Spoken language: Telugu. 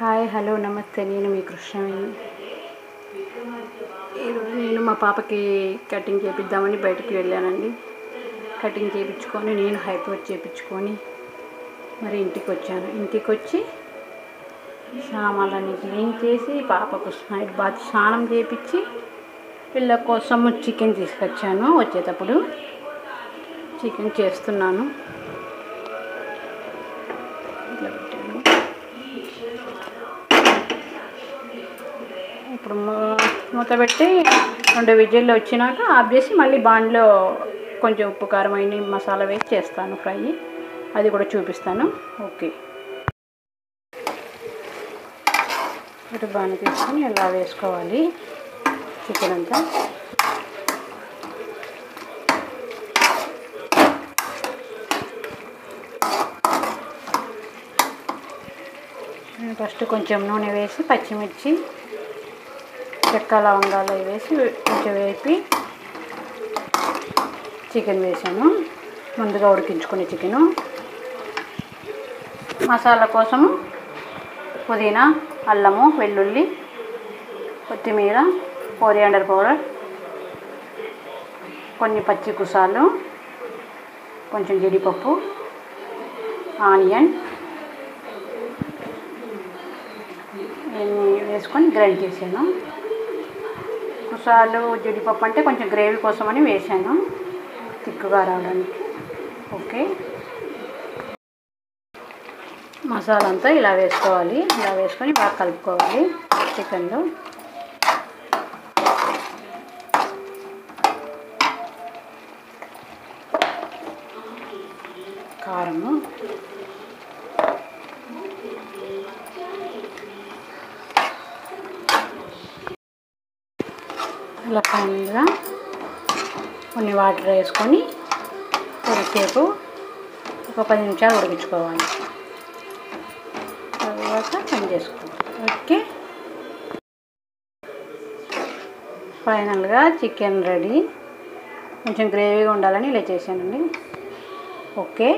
హాయ్ హలో నమస్తే, నేను మీ కృష్ణవేణి. ఈరోజు నేను మా పాపకి కటింగ్ చేపిద్దామని బయటికి వెళ్ళానండి. కటింగ్ చేయించుకొని నేను హైబ్రోడ్ చేయించుకొని మరి ఇంటికి వచ్చాను. ఇంటికి వచ్చి సామాన్లన్నీ క్లీన్ చేసి పాపకు నైట్ బాత్ స్నానం చేయించి పిల్ల కోసం చికెన్ తీసుకొచ్చాను. వచ్చేటప్పుడు చికెన్ చేస్తున్నాను. ఇట్లా పెట్టాను. ఇప్పుడు మూత పెట్టి 2 విజిల్లు వచ్చినాక ఆఫ్ చేసి మళ్ళీ బాండ్లో కొంచెం ఉప్పు కారం అయిన మసాలా వేసి చేస్తాను ఫ్రై. అది కూడా చూపిస్తాను. ఓకే, ఇటు బాగా తీసుకొని ఇలా వేసుకోవాలి చికెన్ అంతా. ఫస్ట్ కొంచెం నూనె వేసి పచ్చిమిర్చి చెక్క లవంగాలు వేసి కొంచెం వేపి చికెన్ వేసాను. ముందుగా ఉడికించుకునే చికెను. మసాలా కోసము పుదీనా, అల్లము, వెల్లుల్లి, కొత్తిమీర, కొరియాండర్ పౌడర్, కొన్ని పచ్చి కుసాలు, కొంచెం జీడిపప్పు, ఆనియన్ ఇవన్నీ వేసుకొని గ్రైండ్ చేశాను. కుసాలు జీడిపప్పు అంటే కొంచెం గ్రేవీ కోసమని వేసాను, తిక్కుగా రావడానికి. ఓకే, మసాలా అంతా ఇలా వేసుకోవాలి. ఇలా వేసుకొని బాగా కలుపుకోవాలి చికెన్లో. కారము, ఇలా ఫైనల్గా కొన్ని వాటర్ వేసుకొని కొద్దిసేపు ఒక 10 నిమిషాలు ఉడికించుకోవాలి. తర్వాత పని చేసుకోవాలి. ఓకే, ఫైనల్గా చికెన్ రెడీ. కొంచెం గ్రేవీగా ఉండాలని ఇలా చేశానండి. ఓకే.